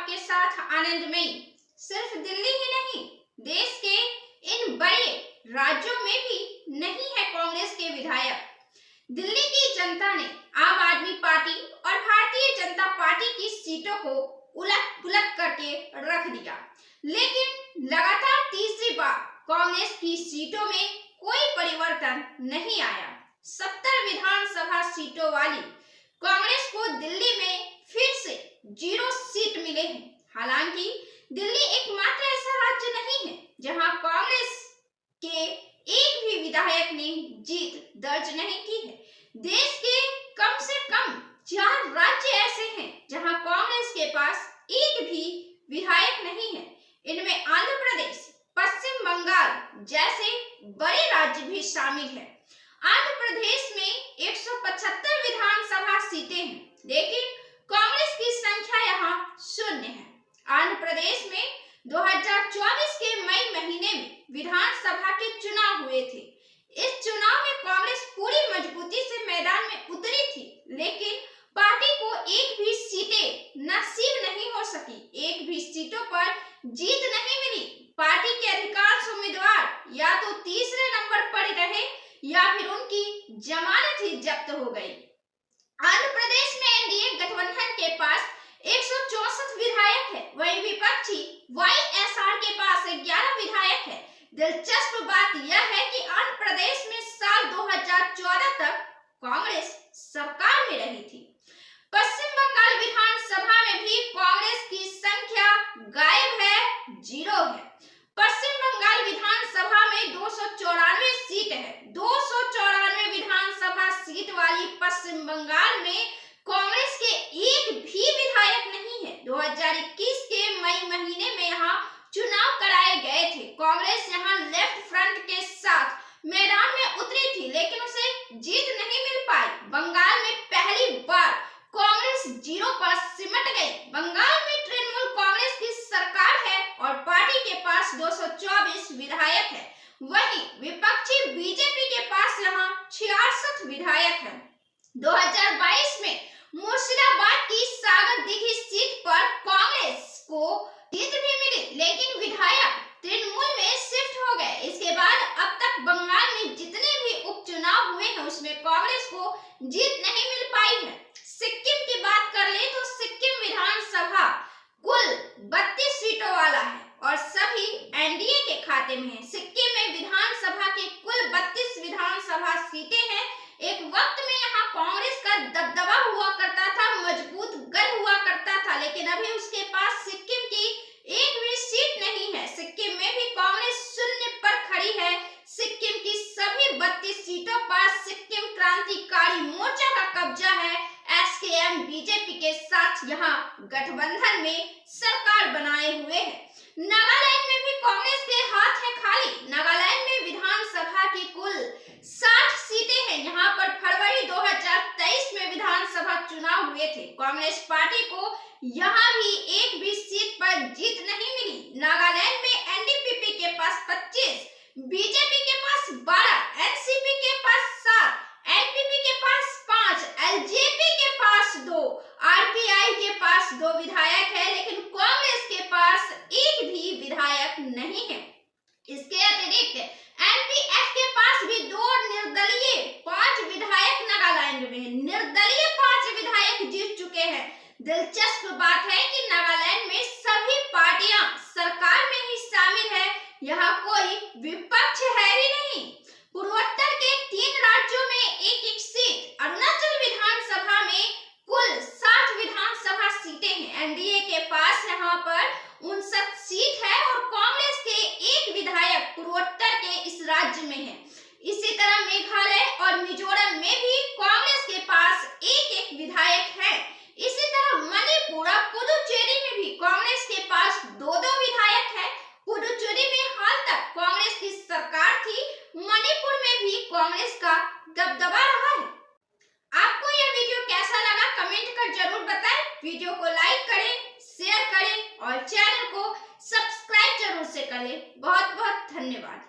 के साथ आनंदमयी। सिर्फ दिल्ली ही नहीं, देश के इन बड़े राज्यों में भी नहीं है कांग्रेस के विधायक। दिल्ली की जनता ने आम आदमी पार्टी और भारतीय जनता पार्टी की सीटों को उलट पुलट करके रख दिया, लेकिन लगातार तीसरी बार कांग्रेस की सीटों में कोई परिवर्तन नहीं आया। 70 विधानसभा सीटों वाली कांग्रेस को दिल्ली में फिर से 0 सीट मिले हैं। हालांकि दिल्ली एकमात्र ऐसा राज्य नहीं है जहां कांग्रेस के एक भी विधायक ने जीत दर्ज नहीं की है। देश के कम से कम 4 राज्य ऐसे हैं जहां कांग्रेस के पास एक भी विधायक नहीं है। इनमें आंध्र प्रदेश, पश्चिम बंगाल जैसे बड़े राज्य भी शामिल हैं। आंध्र प्रदेश में 175 विधानसभा सीटें हैं, लेकिन कांग्रेस की संख्या यहाँ 0 है। आंध्र प्रदेश में 2024 के मई महीने में विधानसभा के चुनाव हुए थे। इस चुनाव में कांग्रेस पूरी मजबूती से मैदान में उतरी थी, लेकिन पार्टी को एक भी सीटें नसीब नहीं हो सकी। एक भी सीटों पर जीत नहीं मिली। पार्टी के अधिकांश उम्मीदवार या तो तीसरे नंबर पर रहे या फिर उनकी जमानत ही जब्त हो गई। आंध्र प्रदेश में एनडीए गठबंधन के पास 164 विधायक है, वहीं विपक्षी वाईएसआर के पास 11 विधायक है। दिलचस्प बात यह है कि आंध्र प्रदेश में साल 2014 तक कांग्रेस सरकार में रही थी। पश्चिम बंगाल विधानसभा में भी कांग्रेस की संख्या गायब है, 0 है। पश्चिम बंगाल विधानसभा में 294 सीट है। 294 विधानसभा सीट वाली पश्चिम बंगाल में कांग्रेस के एक भी विधायक नहीं है। 2021 के मई महीने में यहाँ चुनाव कराए गए थे। कांग्रेस यहाँ लेफ्ट फ्रंट के साथ मैदान में उतरी थी, लेकिन उसे जीत नहीं मिल पाई। बंगाल में पहली बार कांग्रेस 0 पर सिमट गई। बंगाल में तृणमूल कांग्रेस की सरकार है और पार्टी के पास 224 विधायक है। वहीं विपक्षी बीजेपी के पास यहाँ 66 विधायक है। 2022 में मुर्शिदाबाद की सागर दिघी सीट पर कांग्रेस को जीत भी मिली, लेकिन विधायक तृणमूल में शिफ्ट हो गए। इसके बाद अब तक बंगाल में जितने भी उपचुनाव हुए हैं उसमें कांग्रेस को जीत नहीं मिल पाई है। सिक्किम की बात कर ले तो सिक्किम विधानसभा कुल 32 सीटों वाला है और सभी एनडीए के खाते में है। सिक्किम में विधानसभा के कुल 32 विधानसभा सीटें हैं। एक वक्त में यहाँ कांग्रेस का दबदबा हुआ करता था, मजबूत गढ़ हुआ करता था, लेकिन अभी उसके पास सिक्किम की एक भी सीट नहीं है। सिक्किम में भी कांग्रेस 0 पर खड़ी है। सिक्किम की सभी 32 सीटों पर सिक्किम क्रांतिकारी मोर्चा का कब्जा है। एसकेएम बीजेपी के साथ यहाँ गठबंधन में सरकार बनाए हुए है। नागालैंड में भी कांग्रेस के हाथ है खाली। नागालैंड में विधानसभा की कुल 60 सीटें हैं। यहाँ पर फरवरी 2023 में विधानसभा चुनाव हुए थे। कांग्रेस पार्टी को यहाँ भी एक भी सीट पर जीत नहीं मिली। नागालैंड में एनडीपीपी के पास 25, बीजेपी के पास 12, एनसीपी के पास 7, एनपीपी के पास 5, एलजेपी के पास 2, आरपीआई के पास 2 विधायक है, लेकिन कांग्रेस के पास एक भी विधायक नहीं है। इसके अतिरिक्त एनपीएफ के पास भी 2 निर्दलीय 5 विधायक नागालैंड में, निर्दलीय 5 विधायक जीत चुके हैं। दिलचस्प बात है कि नागालैंड में सभी पार्टियां सरकार में ही शामिल है, यहाँ कोई विपक्ष है ही नहीं। पूर्वोत्तर के 3 राज्यों में एक सीट, अरुणाचल विधानसभा में कुल 60 विधानसभा सीटें हैं। एनडीए के पास यहाँ पर 59 सीट है और कांग्रेस के एक विधायक पूर्वोत्तर के इस राज्य में है। इसी तरह मेघालय और मिजोरम में भी कांग्रेस के पास एक विधायक है। इसी तरह मणिपुर और पुदुचेरी में भी कांग्रेस के पास 2-2 विधायक है। पुदुचेरी में हाल तक कांग्रेस की सरकार थी। मणिपुर में भी कांग्रेस का दबदबा रहा है। आपको यह वीडियो कैसा लगा कमेंट कर जरूर बताएं। वीडियो को लाइक करें, शेयर करें और चैनल को सब्सक्राइब जरूर से करें। बहुत बहुत धन्यवाद।